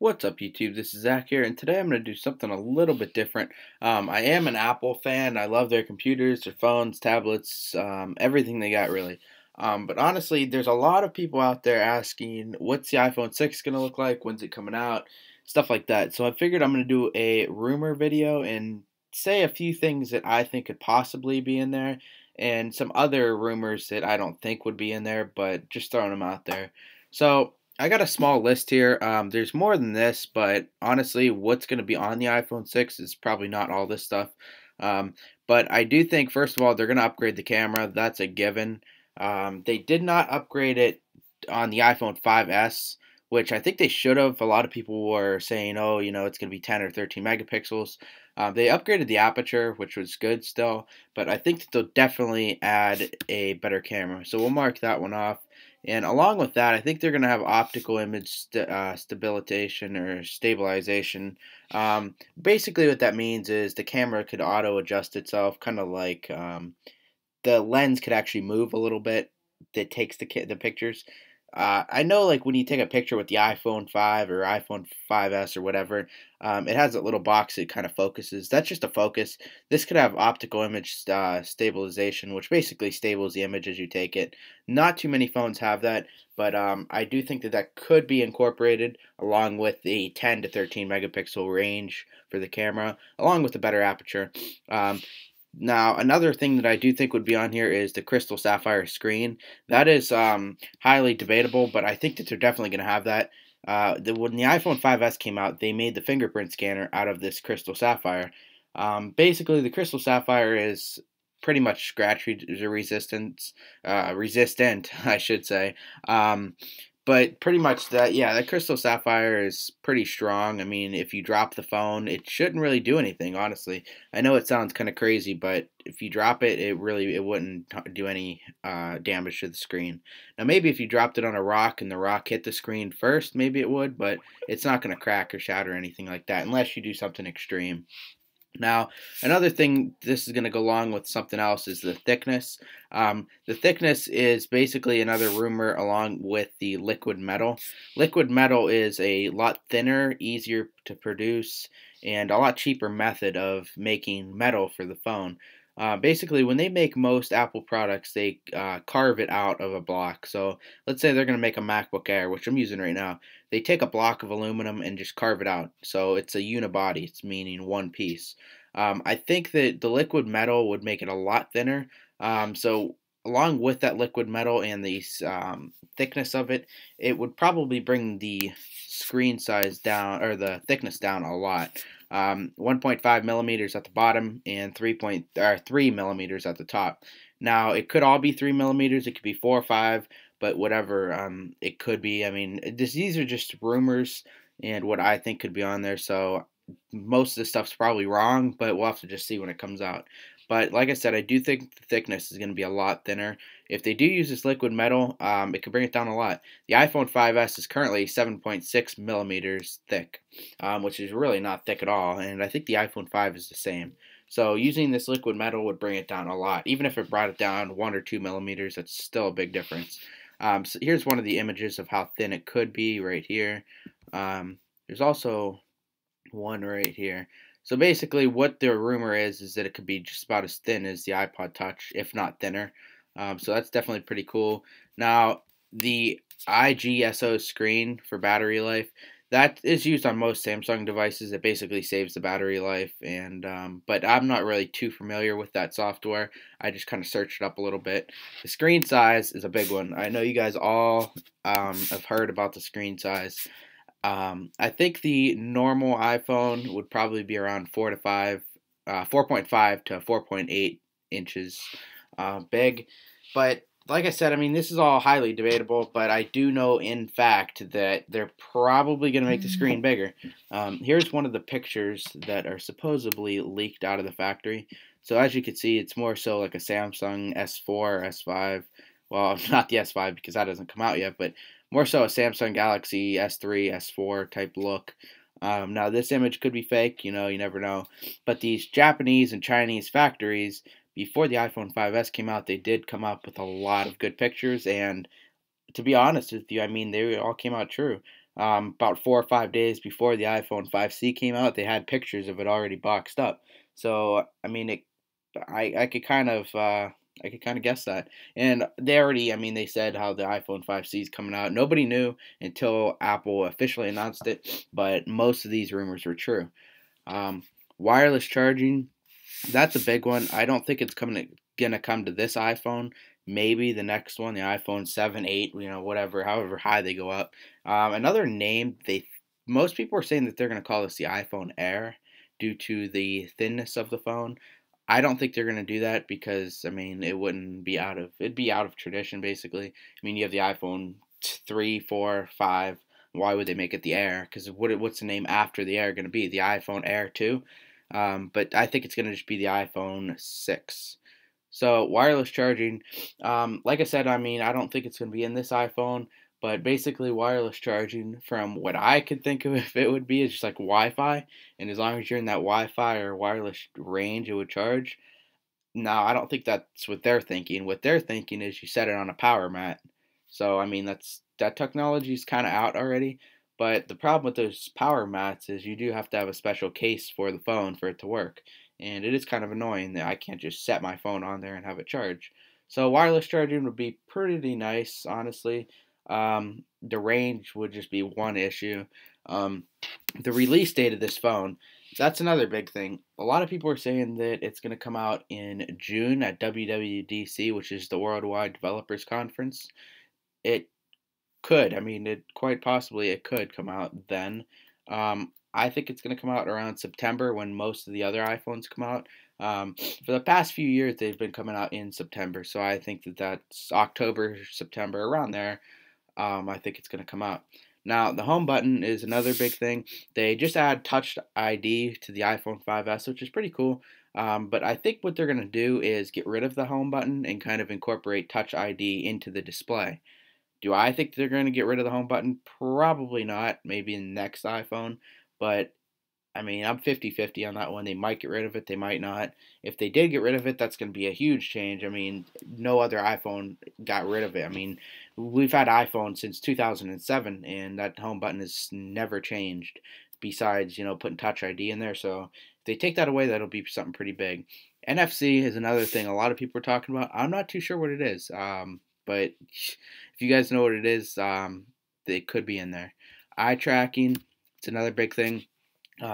What's up, YouTube? This is Zach here, and today I'm going to do something a little bit different. I am an Apple fan. I love their computers, their phones, tablets, everything they got, really. But honestly, there's a lot of people out there asking, what's the iPhone 6 going to look like? When's it coming out? Stuff like that. So I figured I'm going to do a rumor video and say a few things that I think could possibly be in there, and some other rumors that I don't think would be in there, but just throwing them out there. So I got a small list here. There's more than this, but honestly, what's going to be on the iPhone 6 is probably not all this stuff. Um, but I do think, first of all, they're going to upgrade the camera. That's a given. They did not upgrade it on the iPhone 5S, which I think they should have. A lot of people were saying, oh, it's going to be 10 or 13 megapixels. They upgraded the aperture, which was good still, but I think that they'll definitely add a better camera. So we'll mark that one off. And along with that, I think they're going to have optical image stabilisation or stabilization. Basically, what that means is the camera could auto adjust itself, kind of like the lens could actually move a little bit that takes the pictures. I know, like, when you take a picture with the iPhone 5 or iPhone 5S or whatever, it has that little box that kind of focuses. That's just a focus. This could have optical image stabilization, which basically stables the image as you take it. Not too many phones have that, but I do think that that could be incorporated along with the 10 to 13 megapixel range for the camera, along with the better aperture. Now, another thing that I do think would be on here is the crystal sapphire screen. That is highly debatable, but I think that they're definitely going to have that. When the iPhone 5S came out, they made the fingerprint scanner out of this crystal sapphire. Basically, the crystal sapphire is pretty much scratch resistant, I should say. But pretty much that, yeah, that crystal sapphire is pretty strong. I mean, if you drop the phone, it shouldn't really do anything, honestly. I know it sounds kind of crazy, but if you drop it, it wouldn't do any damage to the screen. Now, maybe if you dropped it on a rock and the rock hit the screen first, maybe it would, but it's not going to crack or shatter or anything like that unless you do something extreme. Now, another thing, this is going to go along with something else, is the thickness. The thickness is basically another rumor along with the liquid metal. Liquid metal is a lot thinner, easier to produce, and a lot cheaper method of making metal for the phone. Basically, when they make most Apple products, they carve it out of a block. So let's say they're going to make a MacBook Air, which I'm using right now. They take a block of aluminum and just carve it out. So it's a unibody, it's meaning one piece. I think that the liquid metal would make it a lot thinner. So along with that liquid metal and the thickness of it, it would probably bring the screen size down, or the thickness down, a lot. 1.5 millimeters at the bottom and 3 millimeters at the top. Now, it could all be 3 millimeters. It could be 4 or 5, but whatever it could be. I mean, these are just rumors and what I think could be on there. So most of the stuff's probably wrong, but we'll have to just see when it comes out. But like I said, I do think the thickness is going to be a lot thinner. If they do use this liquid metal, it could bring it down a lot. The iPhone 5S is currently 7.6 millimeters thick, which is really not thick at all, and I think the iPhone 5 is the same. So using this liquid metal would bring it down a lot. Even if it brought it down 1 or 2 millimeters, that's still a big difference. So here's one of the images of how thin it could be right here. There's also one right here. So basically, what the rumor is that it could be just about as thin as the iPod Touch, if not thinner. So that's definitely pretty cool. Now, the IGZO screen for battery life, that is used on most Samsung devices. It basically saves the battery life, and but I'm not really too familiar with that software. I just kind of searched it up a little bit. The screen size is a big one. I know you guys all have heard about the screen size. I think the normal iPhone would probably be around 4.5 to 4.8 inches big. But like I said, I mean, this is all highly debatable, but I do know in fact that they're probably going to make the screen bigger. Here's one of the pictures that are supposedly leaked out of the factory. So as you can see, it's more so like a Samsung S4 or S5. Well, not the S5 because that doesn't come out yet, but more so a Samsung Galaxy S3, S4 type look. Now, this image could be fake, you never know. But these Japanese and Chinese factories, before the iPhone 5S came out, they did come up with a lot of good pictures. And to be honest with you, I mean, they all came out true. about 4 or 5 days before the iPhone 5C came out, they had pictures of it already boxed up. So I mean, I could kind of guess that. And they already, I mean, they said how the iPhone 5C is coming out. Nobody knew until Apple officially announced it, but most of these rumors were true. Um, Wireless charging, that's a big one. I don't think it's gonna come to this iPhone. Maybe the next one, the iPhone 7, 8, whatever, however high they go up. Another name most people are saying that they're gonna call this the iPhone Air due to the thinness of the phone. I don't think they're gonna do that because I mean it'd be out of tradition basically. I mean you have the iPhone 3, 4, 5. Why would they make it the Air? Because what's the name after the Air gonna be? The iPhone Air 2. But I think it's going to just be the iphone 6. So wireless charging, like I said, I mean, I don't think it's going to be in this iPhone, but basically wireless charging, from what I could think of, if it would be, is just like Wi-Fi, and as long as you're in that Wi-Fi or wireless range, it would charge. No, I don't think that's what they're thinking. What they're thinking is you set it on a power mat. So I mean that technology is kind of out already. But the problem with those power mats is you do have to have a special case for the phone for it to work. And it is kind of annoying that I can't just set my phone on there and have it charge. So wireless charging would be pretty nice, honestly. The range would just be one issue. Um, the release date of this phone, that's another big thing. A lot of people are saying that it's going to come out in June at WWDC, which is the Worldwide Developers Conference. It could. I mean, it quite possibly it could come out then. I think it's going to come out around September when most of the other iPhones come out. For the past few years, they've been coming out in September, so I think that's October, September, around there. I think it's going to come out. Now, the home button is another big thing. They just add Touch ID to the iPhone 5S, which is pretty cool. But I think what they're going to do is get rid of the home button and kind of incorporate Touch ID into the display. Do I think they're going to get rid of the home button? Probably not. Maybe in the next iPhone. But I mean, I'm 50-50 on that one. They might get rid of it, they might not. If they did get rid of it, that's going to be a huge change. I mean, no other iPhone got rid of it. I mean, we've had iPhone since 2007, and that home button has never changed besides, putting Touch ID in there. So if they take that away, that'll be something pretty big. NFC is another thing a lot of people are talking about. I'm not too sure what it is, but if you guys know what it is, it could be in there. Eye tracking, it's another big thing.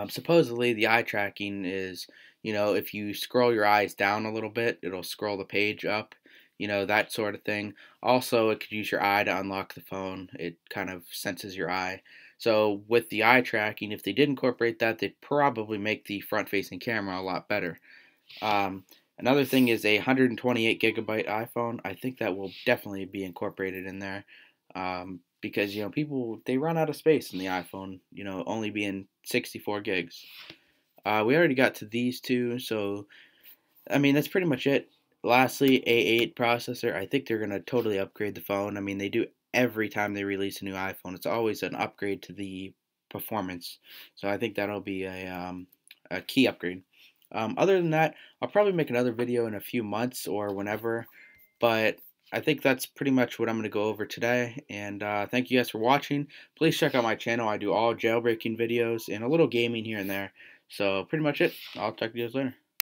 Supposedly, the eye tracking is, if you scroll your eyes down a little bit, it'll scroll the page up, that sort of thing. Also, it could use your eye to unlock the phone. It kind of senses your eye. So, with the eye tracking, if they did incorporate that, they'd probably make the front facing camera a lot better. Another thing is a 128 gigabyte iPhone. I think that will definitely be incorporated in there. Because people, they run out of space in the iPhone, only being 64 gigs. We already got to these two, so I mean that's pretty much it. Lastly, A8 processor. I think they're gonna totally upgrade the phone. I mean they do every time they release a new iPhone. It's always an upgrade to the performance. So I think that'll be a key upgrade. Other than that, I'll probably make another video in a few months or whenever. But I think that's pretty much what I'm going to go over today. And thank you guys for watching. Please check out my channel. I do all jailbreaking videos and a little gaming here and there. So pretty much it. I'll talk to you guys later.